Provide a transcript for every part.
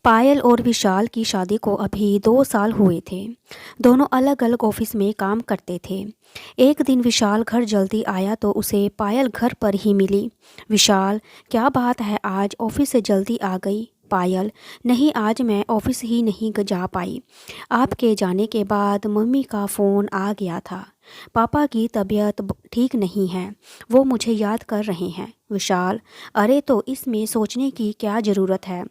पायल और विशाल की शादी को अभी 2 साल हुए थे। दोनों अलग अलग ऑफिस में काम करते थे। एक दिन विशाल घर जल्दी आया तो उसे पायल घर पर ही मिली। विशाल, क्या बात है, आज ऑफिस से जल्दी आ गई? पायल, नहीं, आज मैं ऑफिस ही नहीं जा पाई। आपके जाने के बाद मम्मी का फ़ोन आ गया था। पापा की तबीयत ठीक नहीं है, वो मुझे याद कर रहे हैं। विशाल, अरे तो इसमें सोचने की क्या ज़रूरत है?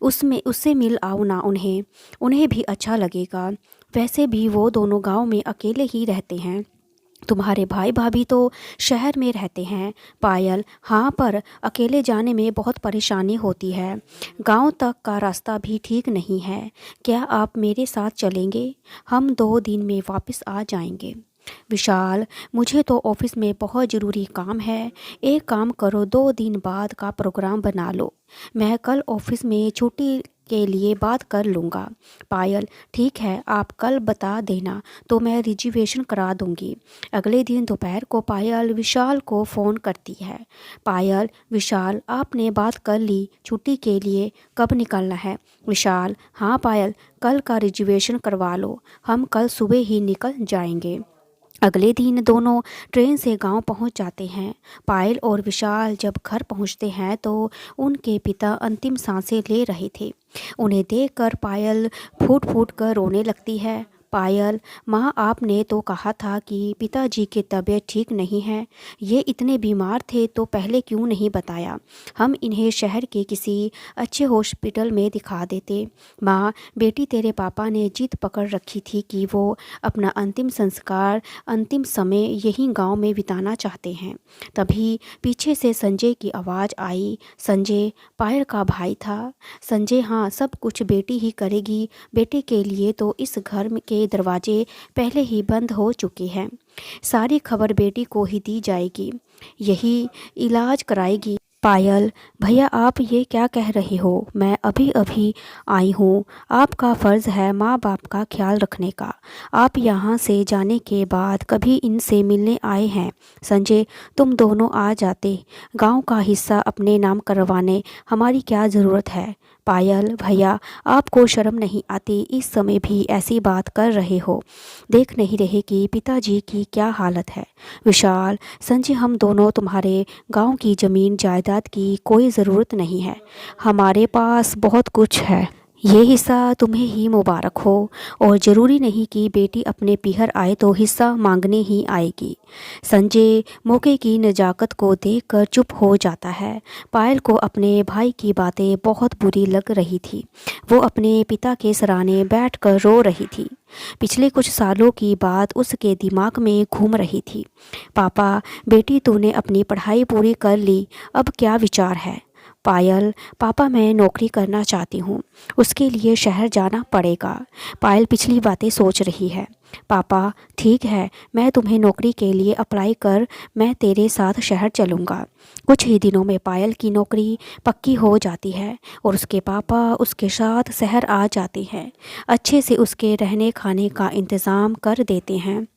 उससे मिल आओ ना उन्हें, उन्हें भी अच्छा लगेगा। वैसे भी वो दोनों गांव में अकेले ही रहते हैं। तुम्हारे भाई भाभी तो शहर में रहते हैं। पायल, हाँ, पर अकेले जाने में बहुत परेशानी होती है। गांव तक का रास्ता भी ठीक नहीं है। क्या आप मेरे साथ चलेंगे? हम 2 दिन में वापस आ जाएंगे। विशाल, मुझे तो ऑफिस में बहुत ज़रूरी काम है। एक काम करो, 2 दिन बाद का प्रोग्राम बना लो। मैं कल ऑफिस में छुट्टी के लिए बात कर लूँगा। पायल, ठीक है, आप कल बता देना तो मैं रिजर्वेशन करा दूँगी। अगले दिन दोपहर को पायल विशाल को फ़ोन करती है। पायल, विशाल, आपने बात कर ली छुट्टी के लिए, कब निकलना है? विशाल, हाँ पायल, कल का रिजर्वेशन करवा लो, हम कल सुबह ही निकल जाएंगे। अगले दिन दोनों ट्रेन से गांव पहुंच जाते हैं। पायल और विशाल जब घर पहुंचते हैं तो उनके पिता अंतिम सांसें ले रहे थे। उन्हें देखकर पायल फूट फूट कर रोने लगती है। पायल, माँ, आपने तो कहा था कि पिताजी की तबीयत ठीक नहीं है। ये इतने बीमार थे तो पहले क्यों नहीं बताया? हम इन्हें शहर के किसी अच्छे हॉस्पिटल में दिखा देते। माँ, बेटी, तेरे पापा ने जिद पकड़ रखी थी कि वो अपना अंतिम संस्कार, अंतिम समय यहीं गांव में बिताना चाहते हैं। तभी पीछे से संजय की आवाज़ आई। संजय पायल का भाई था। संजय, हाँ, सब कुछ बेटी ही करेगी। बेटे के लिए तो इस घर के दरवाजे पहले ही बंद हो चुके हैं। सारी खबर बेटी को ही दी जाएगी, यही इलाज कराएगी। पायल, भैया, आप ये क्या कह रहे हो? मैं अभी अभी आई हूँ। आपका फ़र्ज़ है माँ बाप का ख्याल रखने का। आप यहाँ से जाने के बाद कभी इनसे मिलने आए हैं? संजय, तुम दोनों आ जाते। गांव का हिस्सा अपने नाम करवाने हमारी क्या ज़रूरत है? पायल, भैया, आपको शर्म नहीं आती? इस समय भी ऐसी बात कर रहे हो? देख नहीं रहे कि पिताजी की क्या हालत है? विशाल, संजय, हम दोनों तुम्हारे गांव की ज़मीन जायदाद की कोई ज़रूरत नहीं है। हमारे पास बहुत कुछ है। ये हिस्सा तुम्हें ही मुबारक हो। और ज़रूरी नहीं कि बेटी अपने पीहर आए तो हिस्सा मांगने ही आएगी। संजय मौके की नज़ाकत को देखकर चुप हो जाता है। पायल को अपने भाई की बातें बहुत बुरी लग रही थी। वो अपने पिता के सराहने बैठकर रो रही थी। पिछले कुछ सालों की बात उसके दिमाग में घूम रही थी। पापा, बेटी, तूने अपनी पढ़ाई पूरी कर ली, अब क्या विचार है? पायल, पापा, मैं नौकरी करना चाहती हूँ, उसके लिए शहर जाना पड़ेगा। पायल पिछली बातें सोच रही है। पापा, ठीक है, मैं तुम्हें नौकरी के लिए अप्लाई कर, मैं तेरे साथ शहर चलूँगा। कुछ ही दिनों में पायल की नौकरी पक्की हो जाती है और उसके पापा उसके साथ शहर आ जाते हैं। अच्छे से उसके रहने खाने का इंतज़ाम कर देते हैं।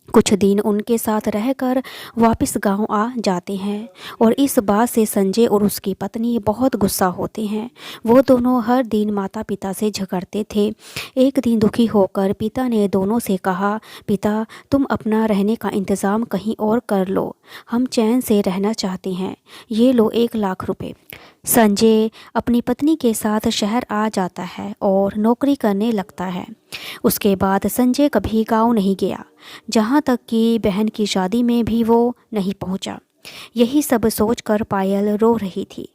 कुछ दिन उनके साथ रहकर वापस गांव आ जाते हैं और इस बात से संजय और उसकी पत्नी बहुत गुस्सा होते हैं। वो दोनों हर दिन माता पिता से झगड़ते थे। एक दिन दुखी होकर पिता ने दोनों से कहा, पिता, तुम अपना रहने का इंतज़ाम कहीं और कर लो, हम चैन से रहना चाहते हैं। ये लो 1 लाख रुपए। संजय अपनी पत्नी के साथ शहर आ जाता है और नौकरी करने लगता है। उसके बाद संजय कभी गांव नहीं गया, जहां तक कि बहन की शादी में भी वो नहीं पहुंचा। यही सब सोचकर पायल रो रही थी।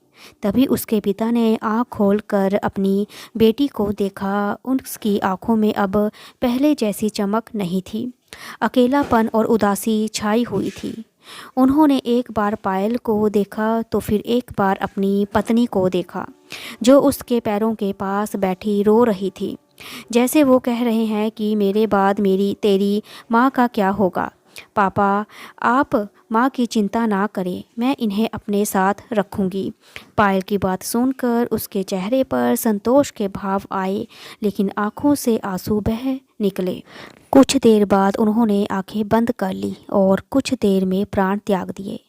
तभी उसके पिता ने आँख खोलकर अपनी बेटी को देखा। उसकी आंखों में अब पहले जैसी चमक नहीं थी। अकेलापन और उदासी छाई हुई थी। उन्होंने एक बार पायल को देखा तो फिर एक बार अपनी पत्नी को देखा, जो उसके पैरों के पास बैठी रो रही थी, जैसे वो कह रहे हैं कि मेरे बाद मेरी तेरी माँ का क्या होगा। पापा, आप माँ की चिंता ना करें, मैं इन्हें अपने साथ रखूँगी। पायल की बात सुनकर उसके चेहरे पर संतोष के भाव आए, लेकिन आँखों से आंसू बह निकले। कुछ देर बाद उन्होंने आंखें बंद कर ली और कुछ देर में प्राण त्याग दिए।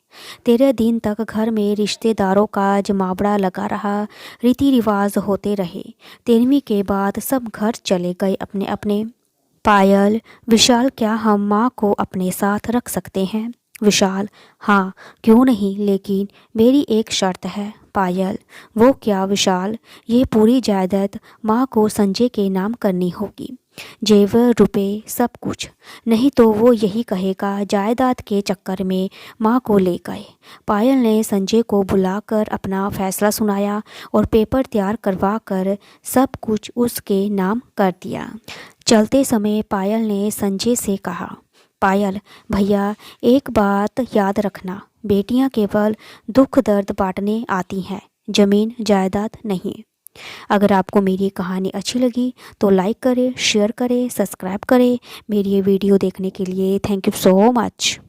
13 दिन तक घर में रिश्तेदारों का जमावड़ा लगा रहा, रीति रिवाज होते रहे। 13वीं के बाद सब घर चले गए अपने अपने। पायल, विशाल, क्या हम माँ को अपने साथ रख सकते हैं? विशाल, हाँ क्यों नहीं, लेकिन मेरी एक शर्त है। पायल, वो क्या विशाल? ये पूरी जायदाद माँ को संजय के नाम करनी होगी, जेवर रुपए सब कुछ, नहीं तो वो यही कहेगा जायदाद के चक्कर में माँ को ले गए। पायल ने संजय को बुलाकर अपना फैसला सुनाया और पेपर तैयार करवा कर सब कुछ उसके नाम कर दिया। चलते समय पायल ने संजय से कहा, पायल भैया, एक बात याद रखना, बेटियां केवल दुख दर्द बांटने आती हैं, जमीन जायदाद नहीं। अगर आपको मेरी कहानी अच्छी लगी तो लाइक करें, शेयर करें, सब्सक्राइब करें। मेरी ये वीडियो देखने के लिए थैंक यू सो मच।